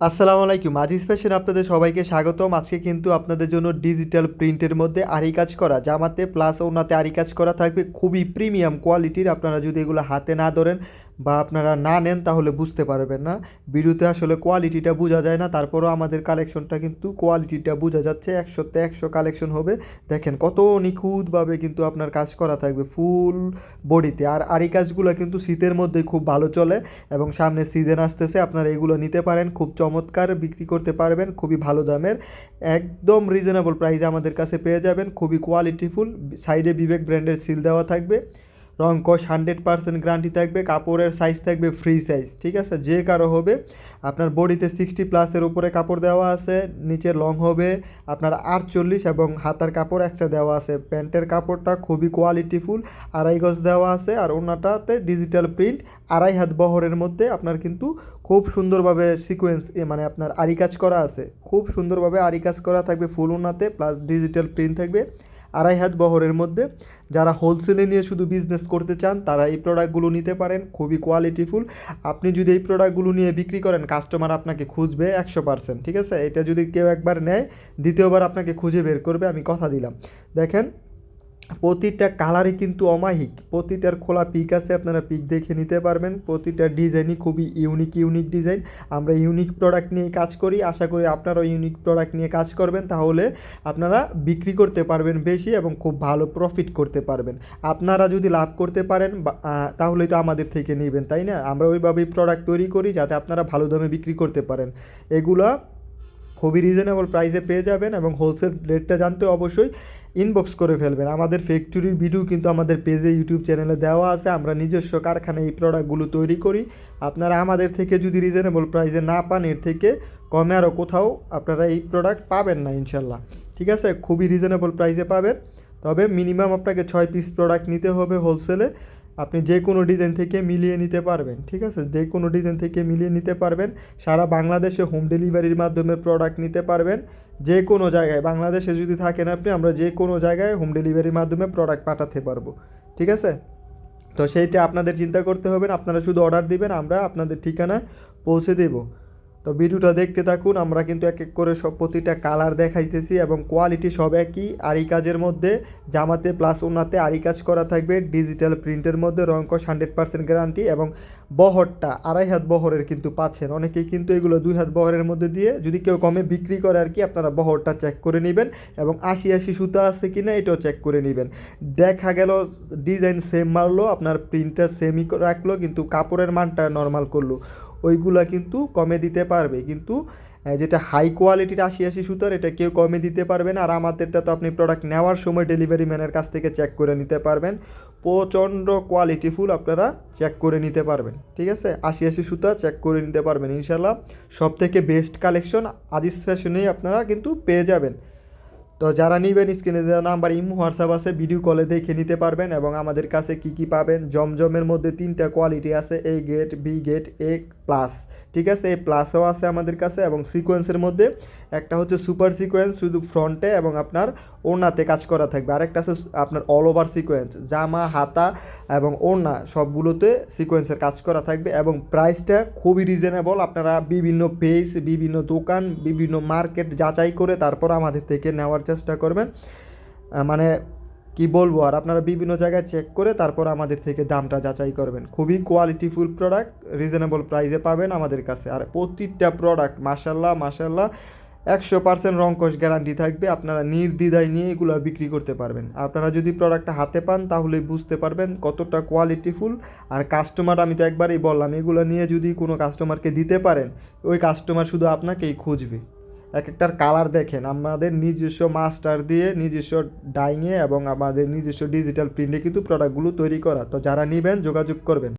আসসালামু আলাইকুম। আজিজ ফ্যাশন আপনাদের সবাইকে স্বাগতম। আজকে কিন্তু আপনাদের জন্য ডিজিটাল প্রিন্টের মধ্যে আরি কাজ করা জামাতে প্লাস ওনাতে আরি কাজ করা থাকবে, খুবই প্রিমিয়াম কোয়ালিটির। আপনারা যদি এগুলো হাতে না ধরেন বা আপনারা না নেন তাহলে বুঝতে পারবেন না। ভিডিওতে আসলে কোয়ালিটিটা বোঝা যায় না, তারপরও আমাদের কালেকশনটা কিন্তু কোয়ালিটিটা বোঝা যাচ্ছে। 100তে 100 কালেকশন হবে। দেখেন কত নিখুঁতভাবে কিন্তু আপনার কাজ করা থাকবে ফুল বডিতে। আর আরি কাজগুলো কিন্তু শীতের মধ্যে খুব ভালো চলে এবং সামনে সিজন আসতেছে, আপনারা এগুলো নিতে পারেন। খুব চমৎকার বিক্রি করতে পারবেন, খুবই ভালো দামের, একদম রিজনেবল প্রাইসে আমাদের কাছে পেয়ে যাবেন। খুবই কোয়ালিটিফুল, সাইডে বিবেক ব্র্যান্ডের সিল দেওয়া থাকবে, রং কস 100% গ্যারান্টি থাকবে, কাপড়ের সাইজ থাকবে ফ্রি সাইজ, ঠিক আছে, যে কারো হবে। আপনার বডিতে 60+ উপরে কাপড় দেওয়া আছে, নিচে লং হবে আপনার 48 এবং হাতার কাপড় একটা দেওয়া আছে। প্যান্টের কাপড়টা খুবই কোয়ালিটিফুল, 2.5 গজ দেওয়া আছে। আর ওনাটাতে ডিজিটাল প্রিন্ট 2.5 হাত বহরের মধ্যে আপনার কিন্তু খুব সুন্দরভাবে সিকোয়েন্স মানে আপনার আরি কাজ করা আছে, খুব সুন্দরভাবে আরি কাজ করা থাকবে ফুল ওনাতে, প্লাস ডিজিটাল প্রিন্ট থাকবে 2.5 হাত বহরের মধ্যে। যারা হোলসেলে নিয়ে শুধু বিজনেস করতে চান তারা এই প্রোডাক্টগুলো নিতে পারেন, খুবই কোয়ালিটিফুল। আপনি যদি এই প্রোডাক্টগুলো নিয়ে বিক্রি করেন কাস্টমার আপনাকে খুঁজবে 100%, ঠিক আছে। এটা যদি কেউ একবার নেয় দ্বিতীয়বার আপনাকে খুঁজে বের করবে, আমি কথা দিলাম। দেখেন প্রতিটা কালারই কিন্তু অমায়িক, প্রতিটার খোলা পিক আছে, আপনারা পিক দেখে নিতে পারবেন। প্রতিটা ডিজাইনই খুবই ইউনিক ডিজাইন। আমরা ইউনিক প্রোডাক্ট নিয়ে কাজ করি, আশা করি আপনারাও ইউনিক প্রোডাক্ট নিয়ে কাজ করবেন, তাহলে আপনারা বিক্রি করতে পারবেন বেশি এবং খুব ভালো প্রফিট করতে পারবেন। আপনারা যদি লাভ করতে পারেন তাহলেই তো আমাদের থেকে নেবেন, তাই না? আমরা ওইভাবেই প্রোডাক্ট তৈরি করি যাতে আপনারা ভালো দামে বিক্রি করতে পারেন। এগুলা খুবই রিজনেবল প্রাইসে পেয়ে যাবেন এবং হোলসেল রেটটা জানতে অবশ্যই ইনবক্স করে ফেলবেন। আমাদের ফ্যাক্টরির ভিডিও কিন্তু আমাদের পেজে ইউটিউব চ্যানেলে দেওয়া আছে, আমরা নিজস্ব কারখানায় এই প্রোডাক্টগুলো তৈরি করি। আপনারা আমাদের থেকে যদি রিজনেবল প্রাইসে না পান, এর থেকে কমে আরও কোথাও আপনারা এই প্রোডাক্ট পাবেন না ইনশাল্লাহ, ঠিক আছে। খুবই রিজনেবল প্রাইসে পাবেন, তবে মিনিমাম আপনাকে 6 পিস প্রোডাক্ট নিতে হবে হোলসেলে। আপনি যে কোনো ডিজাইন থেকে মিলিয়ে নিতে পারবেন, ঠিক আছে, যে কোনো ডিজাইন থেকে মিলিয়ে নিতে পারবেন। সারা বাংলাদেশে হোম ডেলিভারির মাধ্যমে প্রোডাক্ট নিতে পারবেন, যে কোনো জায়গায়। বাংলাদেশে যদি থাকেন আপনি, আমরা যে কোনো জায়গায় হোম ডেলিভারির মাধ্যমে প্রোডাক্ট পাঠাতে পারবো, ঠিক আছে। তো সেইটা আপনাদের চিন্তা করতে হবে না, আপনারা শুধু অর্ডার দিবেন, আমরা আপনাদের ঠিকানা পৌঁছে দেব। তো ভিডিওটা দেখতে থাকুন, আমরা কিন্তু এক এক করে সব প্রতিটা কালার দেখাইতেছি এবং কোয়ালিটি সব একই। আরি কাজের মধ্যে জামাতে প্লাস ওনাতে আরি কাজ করা থাকবে, ডিজিটাল প্রিন্টের মধ্যে, রং কস 100% গ্যারান্টি এবং বহরটা 2.5 হাত বহরের কিন্তু পাচ্ছেন। অনেকেই কিন্তু এগুলো 2 হাত বহরের মধ্যে দিয়ে যদি কেউ কমে বিক্রি করে আর কি, আপনারা বহরটা চেক করে নেবেন এবং 80 সুতা আছে কি না এটাও চেক করে নেবেন। দেখা গেল ডিজাইন সেম মারলো, আপনার প্রিন্টটা সেমই রাখলো কিন্তু কাপড়ের মানটা নর্মাল করলো, ওইগুলা কিন্তু কমে দিতে পারবে। কিন্তু যেটা হাই কোয়ালিটির 80 সুতার, এটা কেউ কমে দিতে পারবে না। আর আমাদেরটা তো আপনি প্রোডাক্ট নেওয়ার সময় ডেলিভারি ম্যানের কাছ থেকে চেক করে নিতে পারবেন, প্রচণ্ড কোয়ালিটিফুল, আপনারা চেক করে নিতে পারবেন, ঠিক আছে। 80 সুতা চেক করে নিতে পারবেন ইনশাল্লাহ। সব থেকে বেস্ট কালেকশন আজিজ ফ্যাশনেই আপনারা কিন্তু পেয়ে যাবেন। তো যারা নেবেন স্ক্রিনে দেওয়া নাম্বার ইমো হোয়াটসঅ্যাপ আছে, ভিডিও কলে দেখে নিতে পারবেন। এবং আমাদের কাছে কি কি পাবেন, জমজমের মধ্যে 3টা কোয়ালিটি আছে, এ গেট, বি গেট, এ প্লাস, ঠিক আছে। এ প্লাসও আছে আমাদের কাছে। এবং সিকোয়েন্সের মধ্যে একটা হচ্ছে সুপার সিকোয়েন্স শুধু ফ্রন্টে এবং আপনার ওড়নাতে কাজ করা থাকবে, আরেকটা আছে আপনার অল ওভার সিকোয়েন্স, জামা হাতা এবং ওড়না সবগুলোতে সিকোয়েন্সের কাজ করা থাকবে। এবং প্রাইসটা খুবই রিজনেবল, আপনারা বিভিন্ন পেজ, বিভিন্ন দোকান, বিভিন্ন মার্কেট যাচাই করে তারপর আমাদের থেকে নেওয়ার চেষ্টা করবেন। মানে কি বলবো আর, আপনারা বিভিন্ন জায়গায় চেক করে তারপর আমাদের থেকে দামটা যাচাই করবেন। খুবই কোয়ালিটিফুল প্রোডাক্ট রিজনেবল প্রাইসে পাবেন আমাদের কাছে। আর প্রতিটা প্রোডাক্ট মাশাল্লাহ 100% রংকশ গ্যারান্টি থাকবে, আপনারা নির্দ্বিধায় নিয়ে এগুলো বিক্রি করতে পারবেন। আপনারা যদি প্রোডাক্টটা হাতে পান তাহলে বুঝতে পারবেন কতটা কোয়ালিটিফুল। আর কাস্টমার, আমি তো একবারই বললাম, এগুলো নিয়ে যদি কোনো কাস্টমারকে দিতে পারেন, ওই কাস্টমার শুধু আপনাকেই খুঁজবে। এক একটার কালার দেখেন, আমাদের নিজস্ব মাস্টার দিয়ে, নিজস্ব ডাইংয়ে এবং আমাদের নিজস্ব ডিজিটাল প্রিন্টে কিন্তু প্রোডাক্টগুলো তৈরি করা। তো যারা নেবেন যোগাযোগ করবেন।